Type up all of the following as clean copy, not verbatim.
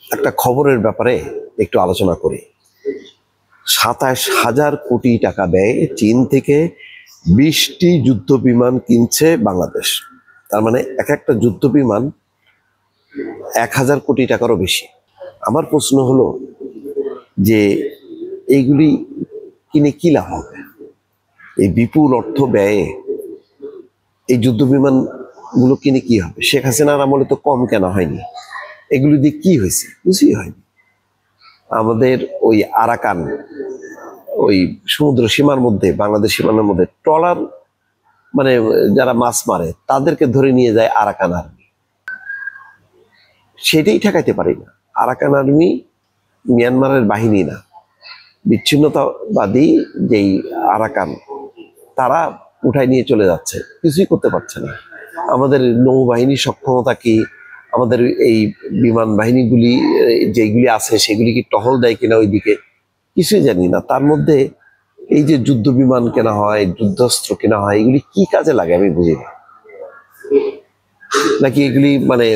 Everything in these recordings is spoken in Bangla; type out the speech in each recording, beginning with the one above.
একটা খবরের ব্যাপারে একটু আলোচনা করি। ২৭,০০০ কোটি টাকা ব্যয়ে চীন থেকে ২০টি যুদ্ধ বিমান কিনছে বাংলাদেশ। তার মানে এক একটা যুদ্ধ বিমান ১,০০০ কোটি টাকারও বেশি। আমার প্রশ্ন হলো যে এইগুলি কিনে কি লাভ হবে? এই বিপুল অর্থ ব্যয়ে এই যুদ্ধ বিমান গুলো কিনে কি হবে? শেখ হাসিনার আমলে তো কম কেনা হয়নি। এগুলি দিয়ে কি হয়েছে? কিছুই হয়নি। আমাদের ওই আরাকান ওই সমুদ্র সীমার মধ্যে, বাংলাদেশ সীমানার মধ্যে ট্রলার মানে যারা মাছ মারে তাদেরকে ধরে নিয়ে যায় আরাকান আর্মি। সেটাই ঠেকাইতে পারি না। আরাকান আর্মি মিয়ানমারের বাহিনী না, বিচ্ছিন্নতাবাদী যেই আরাকান, তারা উঠাই নিয়ে চলে যাচ্ছে, কিছুই করতে পারছে না। আমাদের নৌবাহিনীর সক্ষমতা কি, আমাদের এই বিমান বাহিনীগুলি যেগুলি আছে সেগুলি কি টহল দেয় কিনা ওইদিকে, কিছুই জানি না। তার মধ্যে এই যে যুদ্ধ বিমান কেনা হয়, যুদ্ধাস্ত্র কেনা হয়, এগুলি কি কাজে লাগে আমি বুঝি না। নাকি এগুলি মানে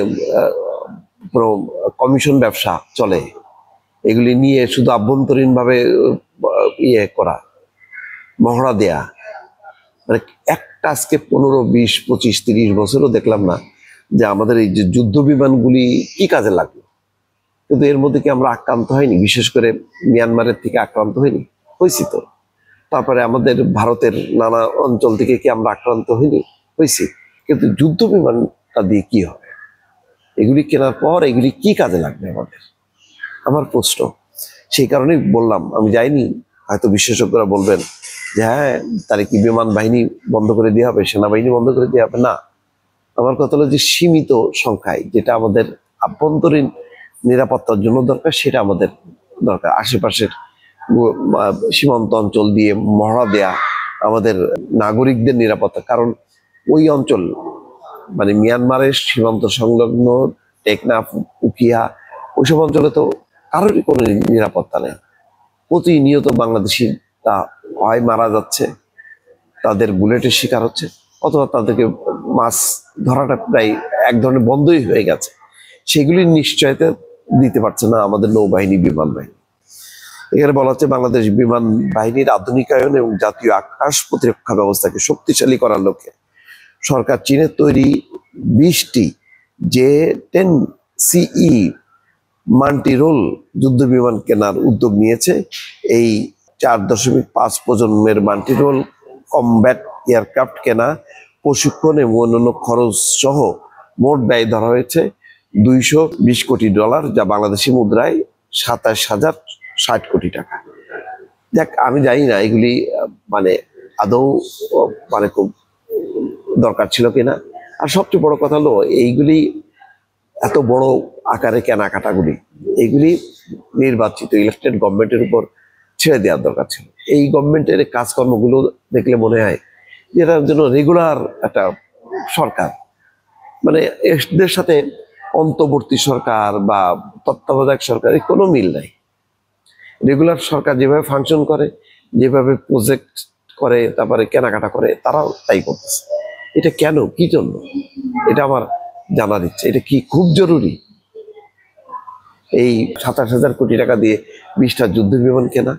কোনো কমিশন ব্যবসা চলে, এগুলি নিয়ে শুধু আভ্যন্তরীণ ভাবে ইয়ে করা, মহড়া দেয়া। মানে একটা আজকে 15, 20, 25, 30 বছরও দেখলাম না যে আমাদের এই যে যুদ্ধ বিমানগুলি কি কাজে লাগলো। কিন্তু এর মধ্যে কি আমরা আক্রান্ত হয়নি? বিশেষ করে মিয়ানমারের থেকে আক্রান্ত হয়নি? হয়েছি তো। তারপরে আমাদের ভারতের নানা অঞ্চল থেকে কি আমরা আক্রান্ত হয়নি? হয়েছি। কিন্তু যুদ্ধ বিমানটা দিয়ে কি হবে? এগুলি কেনার পর এগুলি কি কাজে লাগবে আমাদের? আমার প্রশ্ন। সেই কারণেই বললাম, আমি যাইনি, হয়তো বিশেষজ্ঞরা বলবেন যে হ্যাঁ তাহলে কি বিমান বাহিনী বন্ধ করে দেওয়া হবে, সেনাবাহিনী বন্ধ করে দেওয়া হবে? না, আমার কথা হলো যে সীমিত সংখ্যায় যেটা আমাদের আভ্যন্তরীণ নিরাপত্তার জন্য দরকার সেটা আমাদের দরকার। আশেপাশের সীমান্ত অঞ্চল দিয়ে মহড়া দেয়া আমাদের নাগরিকদের নিরাপত্তা। কারণ ওই অঞ্চল মানে মিয়ানমারের সীমান্ত সংলগ্ন টেকনাফ, উখিয়া, ওইসব অঞ্চলে তো কারোরই কোনো নিরাপত্তা নেই। প্রতিনিয়ত বাংলাদেশি তা হয় মারা যাচ্ছে, তাদের বুলেটের শিকার হচ্ছে, অথবা তাদেরকে মাছ ধরাটা প্রায় এক ধরনের বন্ধই হয়ে গেছে। সেগুলির নিশ্চয়তা দিতে পারছে না আমাদের নৌবাহিনী, বিমান বাহিনী। এখানে বলা হচ্ছে বাংলাদেশ বিমান বাহিনীর আধুনিকায়ন এবং জাতীয় আকাশ প্রতিরক্ষা ব্যবস্থাকে শক্তিশালী করার লক্ষ্যে সরকার চীনের তৈরি 20টি J-10 CE মাল্টিরোল যুদ্ধ বিমান কেনার উদ্যোগ নিয়েছে। এই 4.5 প্রজন্মের মাল্টিরোল কমব্যাট এয়ারক্রাফট কেনা, প্রশিক্ষণ এবং অন্যান্য খরচ সহ মোট ব্যয় ধরা হয়েছে $220 কোটি, যা বাংলাদেশি মুদ্রায় 27,060 কোটি টাকা। দেখ, আমি জানি না এগুলি মানে আদৌ মানে খুব দরকার ছিল কিনা। আর সবচেয়ে বড় কথা হলো এইগুলি এত বড় আকারে কেনাকাটাগুলি, এইগুলি নির্বাচিত ইলেকটেড গভর্নমেন্টের উপর ছেড়ে দেওয়ার দরকার ছিল। এই গভর্নমেন্টের কাজকর্মগুলো দেখলে মনে হয় যে এটার জন্য রেগুলার একটা সরকার, মানে এদের সাথে অন্তর্বর্তী সরকার বা তত্ত্বাবধায়ক সরকারের কোনো মিল নাই। রেগুলার সরকার যেভাবে ফাংশন করে, যেভাবে প্রজেক্ট করে, তারপরে কেনাকাটা করে, তারাও তাই করতেছে। এটা কেন, কি জন্য, এটা আমার জানার ইচ্ছে। এটা কি খুব জরুরি এই 27,000 কোটি টাকা দিয়ে 20টা যুদ্ধ বিমান কেনা?